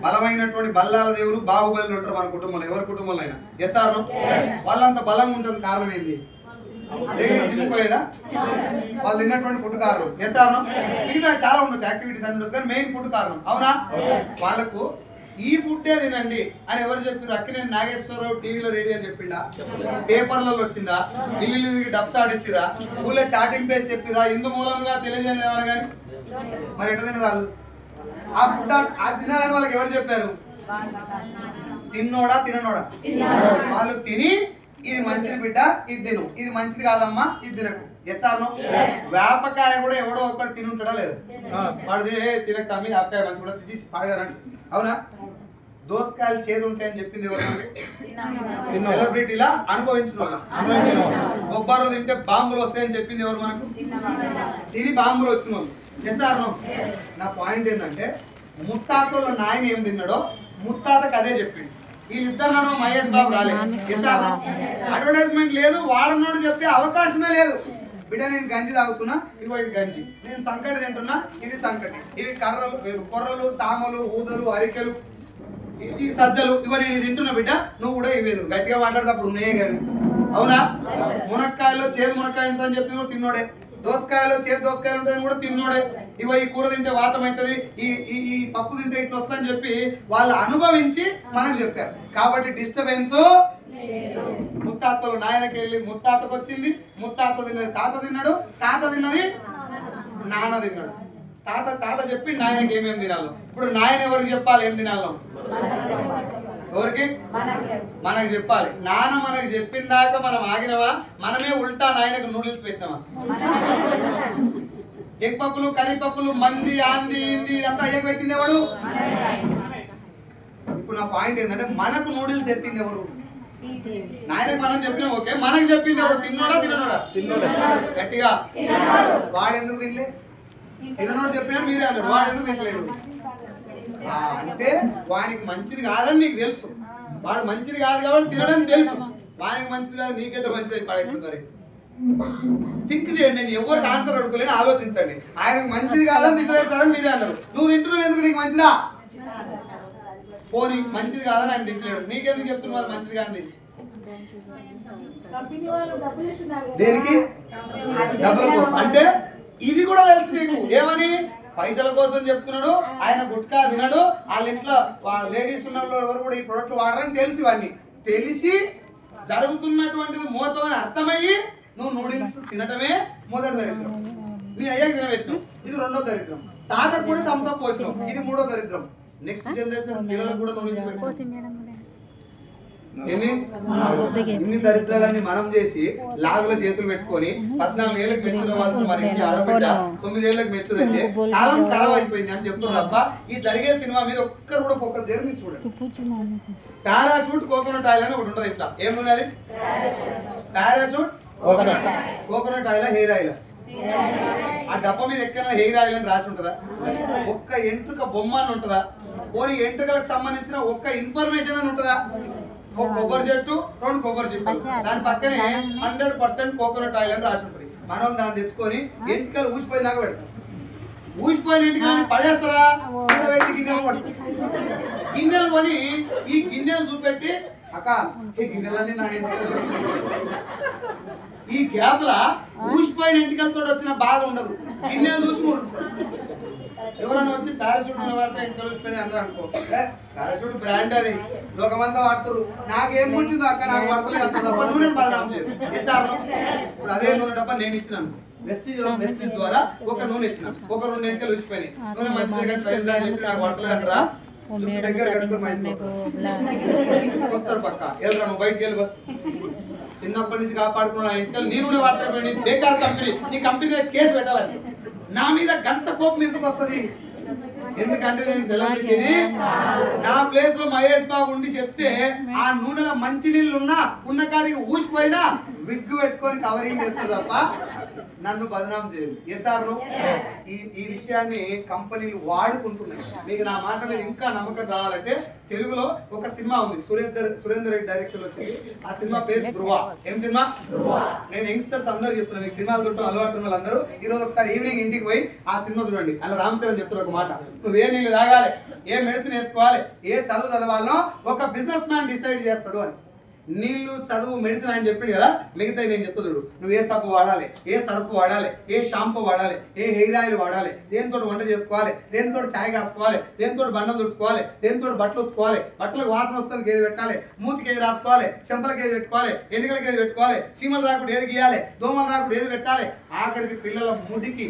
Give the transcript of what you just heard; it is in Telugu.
బలమైనటువంటి బల్లాల దేవుడు బాహుబలి ఉంటారు మన కుటుంబంలో, ఎవరి కుటుంబంలో అయినా. Yes or no? వాళ్ళంత బలంగా ఉంటుంది కారణం ఏంది? డైలీ జిమ్ పోయేదా? వాళ్ళు తిన్నటువంటి ఫుడ్ కారణం. Yes or no? మిగతా చాలా ఉండొచ్చు, యాక్టివిటీస్ అని ఉండొచ్చు, కానీ మెయిన్ ఫుడ్ కారణం. అవునా? వాళ్ళకు ఈ ఫుడ్డే తినండి అని ఎవరు చెప్పారు? అక్కినేని నాగేశ్వరరావు టీవీలో రేడియో చెప్పిండా? పేపర్లలో వచ్చిందా? ఇల్లు డబ్స్ ఆడిచ్చిరా? ఊళ్ళో చాటింగ్ పేసి చెప్పిరా? ఇందు మూలంగా తెలియజేయని ఎవరు కానీ మరి ఎట్లా తినదు వాళ్ళు? ఆ ఫుడ్ ఆ తినాలని వాళ్ళకి ఎవరు చెప్పారు? తిన్నోడా తిననోడా? వాళ్ళు తిని ఇది మంచిది బిడ్డ, ఇది తిను, ఇది మంచిది కాదమ్మా, ఇది తినకు. Yes or no? వేపకాయ కూడా ఎవడో ఒకటి తిని ఉంటాడా లేదు? వాడిది తినక తమ్మి ఆపకాయ మంచి కూడా తీసి పడగారండి. అవునా? దోసకాయలు చేదు ఉంటాయని చెప్పింది ఎవరు? సెలబ్రిటీలా అనుభవించిన వాళ్ళ. బొబ్బారు తింటే బాంబులు వస్తాయని చెప్పింది ఎవరు మనకు? తిని బాంబులు వచ్చిన వాళ్ళు. Yes or no? నా పాయింట్ ఏంటంటే ముత్తాతలో నాయన ఏం తిన్నాడో ముత్తాతకు అదే చెప్పిండు. వీళ్ళిద్దరు మహేష్ బాబు రాలేదు. Yes or no? అడ్వర్టైజ్మెంట్ లేదు, వాడన్నాడు చెప్పే అవకాశమే లేదు. బిడ్డ నేను గంజి తాగుతున్నా, ఇదిగో ఇది గంజి. నేను సంకటి తింటున్నా, ఇది సంకటి. ఇవి కొర్రలు, సామలు, ఊదలు, అరికెలు, ఈ సజ్జలు, ఇగో నేను ఇది తింటున్నా బిడ్డ, నువ్వు కూడా ఇవి గట్టిగా మాట్లాడేటప్పుడు ఉన్నాయే కానీ. అవునా? మునక్కాయలో చేదు మునక్కాయ ఉంటుందని చెప్పి కూడా తిన్నోడే. దోసకాయలో చేదు దోసకాయలు ఉంటాయని కూడా తిన్నోడే. ఇగో ఈ కూర తింటే వాతం అవుతుంది, ఈ పప్పు తింటే ఇట్లా వస్తుందని చెప్పి వాళ్ళు అనుభవించి మనకు చెప్పారు. కాబట్టి డిస్టర్బెన్స్ ముత్తాతలు నాయనకి వెళ్ళి ముత్తాతకు వచ్చింది. ముత్తాత తిన్నది తాత తిన్నాడు, తాత తిన్నది నాన్న తిన్నాడు. తాత చెప్పి నాయనకి ఏమేమి తినాలో. ఇప్పుడు నాయన ఎవరికి చెప్పాలి ఏం తినాలో? ఎవరికి? మనకు చెప్పాలి. నాన్న మనకు చెప్పిన దాకా మనం ఆగినవా? మనమే ఉల్టా నాయనకు నూడిల్స్ పెట్టినవా? ఎగ్ పప్పులు, కర్రీ పప్పులు, మంది, ఆంది, ఇంది ఇదంతా అయ్యే పెట్టింది ఎవడు? ఇప్పుడు నా పాయింట్ ఏంటంటే మనకు నూడిల్స్ చెప్పింది ఎవరు? నాయనకు మనం చెప్పినాం ఓకే, మనకు చెప్పింది ఎవడు? తిన్నోడా తిననోడా? గట్టిగా వాడు ఎందుకు తినలే? తిననోడు చెప్పినా మీరే అన్నారు, వాడు ఎందుకు తినలేడు? అంటే వానికి మంచిది కాదని నీకు తెలుసు. వాడు మంచిది కాదు కాబట్టి తినడం తెలుసు. వానికి మంచిది కాదు, నీకెట్ట మంచిది పడేది? మరి థింక్ చేయండి. నేను ఎవరికి ఆన్సర్ అడుగుతలేని ఆలోచించండి. ఆయనకు మంచిది కాదని తింటలేదు సార్ మీరే అన్నారు. నువ్వు తింటున్నావు ఎందుకు? నీకు మంచిదా? పోనీ మంచిది కాదని ఆయన తింటలేడు, నీకెందుకు చెప్తున్నావు మంచిది కాదు? దేనికి? డబ్బుల కోసం. అంటే ఇది కూడా తెలుసు నీకు. ఏమని? పైసల కోసం చెప్తున్నాడు. ఆయన గుట్కా తినడు, వాళ్ళ ఇంట్లో లేడీస్ ఉన్న ఎవరు కూడా ఈ ప్రొడక్ట్ వాడరని తెలిసి, ఇవన్నీ తెలిసి జరుగుతున్నటువంటిది మోసం అని అర్థమయ్యి నువ్వు నూడిల్స్ తినటమే మొదటి దరిద్రం. నీ అయ్యాక తినబెట్టినావు, ఇది రెండో దరిద్రం. తాతకు కూడా థమ్స్అప్ పోసినావు, ఇది మూడో దరిద్రం. నెక్స్ట్ జనరేషన్ పిల్లలకు కూడా నూడిల్స్ పెట్టినావు. ఇన్ని దరిద్రాలన్నీ మనం చేసి లాగుల చేతులు పెట్టుకొని 14 ఏళ్ళకి మెచ్చుకోవాల్సిన మన ఇంటి ఆడబిడ్డ 9 ఏళ్ళకి మెచ్చురైతే కాలం ఖరాబ్ అయిపోయింది అని చెప్తున్నారు తప్ప ఈ జరిగే సినిమా మీద ఒక్కరు కూడా ఫోకస్ చేయరు. మీరు చూడండి, పారాషూట్ కోకోనట్ ఆయిల్ అని ఒకటి ఉంటుంది. ఇట్లా ఏమున్నది? Parachute coconut oil, hair oil. ఆ డబ్బా మీద ఎక్కడ హెయిర్ ఆయిల్ అని రాసి ఉంటుందా? ఒక్క ఎంట్రుక బొమ్మ అని ఉంటుందా? పోనీ ఎంట్రుకలకు సంబంధించిన ఒక్క ఇన్ఫర్మేషన్ అని ఉంటుందా? ఒక కొబ్బరి చెట్టు, 2 కొబ్బరి చెట్లు, దాని పక్కనే 100% కోకోనట్ ఆయిల్ అని రాసి ఉంటుంది. మనం దాన్ని తెచ్చుకొని ఎంటికలు ఊసిపోయిన దాకా పెడతాం. ఊసిపోయిన ఎంటికలు పడేస్తారా? పెట్టి గిన్నెలు పడుతుంది. గిన్నెలు కొని ఈ గిన్నెలు చూపెట్టి అక్క ఈ గిన్నెలన్నీ నా ఎంటికలు. ఈ గ్యాప్ లా ఊసిపోయిన ఎంటికలతో వచ్చిన బాధ ఉండదు. గిన్నెలు చూసి మురుస్తారు. ఎవరన్నా వచ్చి పారాషూట్ వాడితే ఎంటికలు ఊసిపోయినాయి అన్నారు అనుకో, పారాషూట్ బ్రాండ్ అది లోకమంతా వాడుతారు, నాకేం పుట్టిందో అక్క నాకు పడతలేదు అంత తప్ప నూనె బదనాం చేయదు. Yes or no? ఇప్పుడు అదే నూనె డబ్బా నేను ఇచ్చినాను, వెస్టీజ్ ద్వారా ఒక నూనె ఇచ్చినాను, ఒక 2 ఎంటికలు ఊసిపోయినాయి. నూనె మంచిగా చెప్పి నాకు పడతలేదు అంటారా? దగ్గర కట్టుకుని వస్తారు పక్క. వెళ్ళరా నువ్వు బయటకు వెళ్ళి వస్తా. చిన్నప్పటి నుంచి కాపాడుకున్న ఎంటికలు నీ నూనె వాడతాయి. బేకార్ కంపెనీ, నీ కంపెనీ మీద కేసు పెట్టాలండి. నా మీద గంట కోపం ఎందుకు వస్తుంది? ఎందుకంటే నేను సెలబ్రిటీని. నా ప్లేస్ లో మహేష్ బాబు ఉండి చెప్తే ఆ నూనెలో మంచి నీళ్ళు ఉన్న కాడికి ఊసిపోయినా విగ్గు పెట్టుకొని కవరింగ్ చేస్తారు తప్ప నన్ను బదనాం చేయదు. ఎస్ఆర్ ఈ విషయాన్ని కంపెనీలు వాడుకుంటున్నాయి. మీకు నా మాట మీద ఇంకా నమ్మకం రావాలంటే తెలుగులో ఒక సినిమా ఉంది, సురేందర్ రెడ్డి డైరెక్షన్ లో వచ్చింది. ఆ సినిమా పేరు ధృవ. ఏం సినిమా? నేను యంగ్స్టర్స్ అందరూ చెప్తున్నా, మీకు సినిమాలు చూడటం అలవాటు ఉన్న వాళ్ళందరూ ఈ రోజు ఒకసారి ఈవినింగ్ ఇంటికి పోయి ఆ సినిమా చూడండి. అలా రామ్ చరణ్ చెప్తున్నారు ఒక మాట, నువ్వు ఏ నీళ్ళు తాగాలి, ఏ మెడిసిన్ వేసుకోవాలి, ఏ చదువు చదవాలనో ఒక బిజినెస్ మ్యాన్ డిసైడ్ చేస్తాడు అని. నీళ్ళు చదువు మెడిసిన్ ఆయన చెప్పింది కదా, మిగతా నేను చెప్తా చూడు. నువ్వు ఏ సబ్బు వాడాలి, ఏ సర్ఫ్ వాడాలి, ఏ షాంపూ వాడాలి, ఏ హెయిర్ ఆయిల్ వాడాలి, దేనితో వంట చేసుకోవాలి, దేనితో ఛాయ్ కాసుకోవాలి, దేనితో బండలు తుడుచుకోవాలి, దేనితో బట్టలు ఉత్తుకోవాలి, బట్టలకు వాసన వస్తుంది ఏది పెట్టాలి, మూతికి ఏది రాసుకోవాలి, చెంపలకి ఏది పెట్టుకోవాలి, ఎండుకలకి ఏది పెట్టుకోవాలి, చీమలు రాకుండా ఏది గీయాలి, దోమలు రాకుండా ఏది పెట్టాలి, ఆఖరికి పిల్లల ముడికి